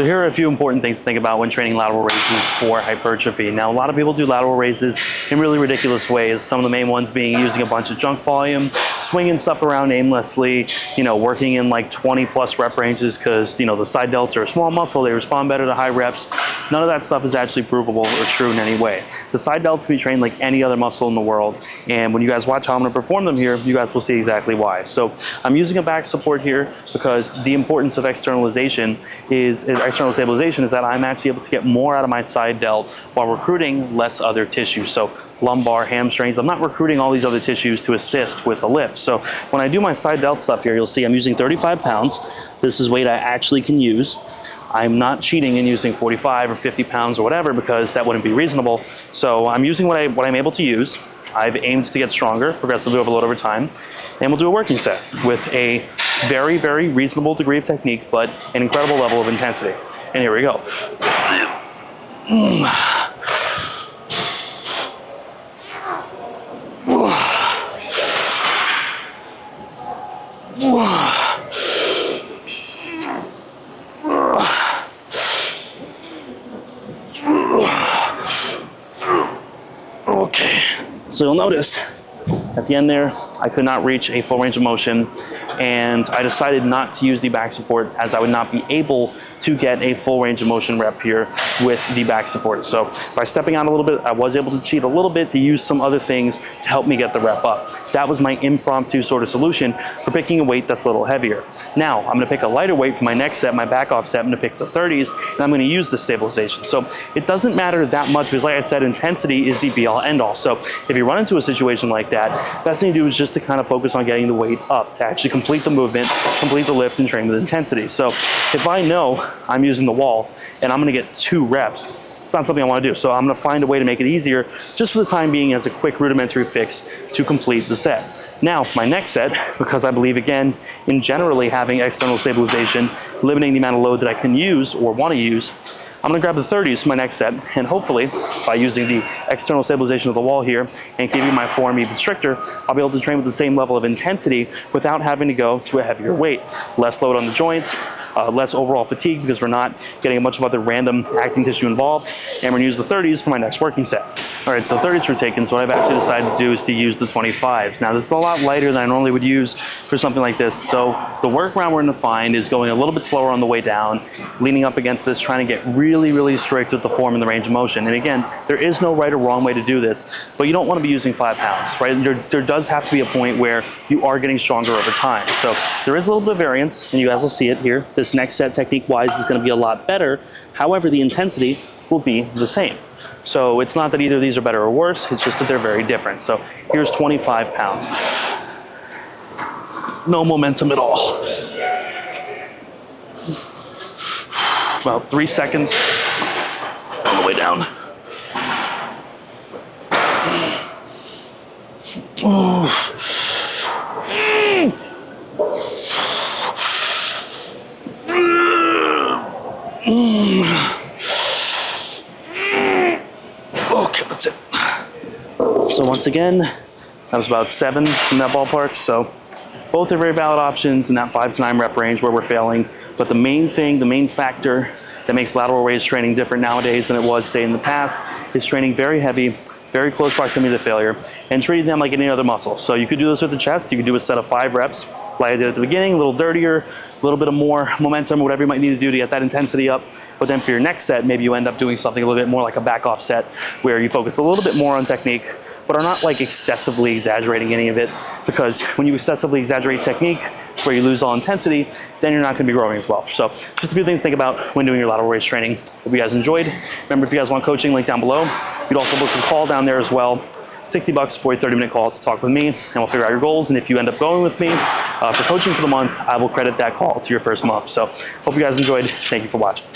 So here are a few important things to think about when training lateral raises for hypertrophy. Now, a lot of people do lateral raises in really ridiculous ways. Some of the main ones being using a bunch of junk volume, swinging stuff around aimlessly, working in like 20 plus rep ranges because, the side delts are a small muscle. They respond better to high reps. None of that stuff is actually provable or true in any way. The side delts can be trained like any other muscle in the world. And when you guys watch how I'm going to perform them here, you guys will see exactly why. So I'm using a back support here because the importance of external stabilization is that I'm actually able to get more out of my side delt while recruiting less other tissues. So lumbar, hamstrings, I'm not recruiting all these other tissues to assist with the lift. So when I do my side delt stuff here, you'll see I'm using 35 pounds. This is weight I actually can use. I'm not cheating and using 45 or 50 pounds or whatever because that wouldn't be reasonable. So I'm using what I'm able to use. I've aimed to get stronger, progressively overload over time, and we'll do a working set with a very, very reasonable degree of technique, but an incredible level of intensity. And here we go. Okay, so you'll notice at the end there, I could not reach a full range of motion, and I decided not to use the back support as I would not be able to get a full range of motion rep here with the back support. So by stepping out a little bit, I was able to cheat a little bit to use some other things to help me get the rep up. That was my impromptu sort of solution for picking a weight that's a little heavier. Now, I'm gonna pick a lighter weight for my next set, my back off set. I'm gonna pick the 30s, and I'm gonna use the stabilization. So it doesn't matter that much because like I said, intensity is the be all end all. So if you run into a situation like that, best thing to do is just to kind of focus on getting the weight up to actually complete the movement, complete the lift, and train with intensity. So if I know I'm using the wall and I'm gonna get 2 reps, it's not something I wanna do. So I'm gonna find a way to make it easier just for the time being as a quick rudimentary fix to complete the set. Now for my next set, because I believe again in generally having external stabilization, limiting the amount of load that I can use or wanna use, I'm gonna grab the 30s for my next set, and hopefully by using the external stabilization of the wall here and keeping my form even stricter, I'll be able to train with the same level of intensity without having to go to a heavier weight. Less load on the joints, less overall fatigue because we're not getting a bunch of other random acting tissue involved, and we're gonna use the 30s for my next working set. All right, so 30s were taken, so what I've actually decided to do is to use the 25s. Now this is a lot lighter than I normally would use for something like this, so the workaround we're gonna find is going a little bit slower on the way down, leaning up against this, trying to get really, really strict with the form and the range of motion. And again, there is no right or wrong way to do this, but you don't wanna be using 5 pounds, right? There does have to be a point where you are getting stronger over time. So there is a little bit of variance, and you guys will see it here. This next set technique-wise is gonna be a lot better. However, the intensity will be the same. So it's not that either of these are better or worse, it's just that they're very different. So here's 25 pounds. No momentum at all. About 3 seconds on the way down. Okay, that's it. So once again, that was about 7 in that ballpark. So both are very valid options in that 5 to 9 rep range where we're failing. But the main thing, the main factor that makes lateral raise training different nowadays than it was, say, in the past, is training very heavy, very close proximity to failure, and treating them like any other muscle. So you could do this with the chest. You could do a set of 5 reps, like I did at the beginning, a little dirtier, a little bit of more momentum, whatever you might need to do to get that intensity up. But then for your next set, maybe you end up doing something a little bit more like a back off set, where you focus a little bit more on technique, but are not like excessively exaggerating any of it, because when you excessively exaggerate technique, where you lose all intensity, then you're not gonna be growing as well. So just a few things to think about when doing your lateral raise training. Hope you guys enjoyed. Remember, if you guys want coaching, link down below. You'd also book a call down there as well. $60 for a 30-minute call to talk with me, and we'll figure out your goals. And if you end up going with me for coaching for the month, I will credit that call to your first month. So hope you guys enjoyed. Thank you for watching.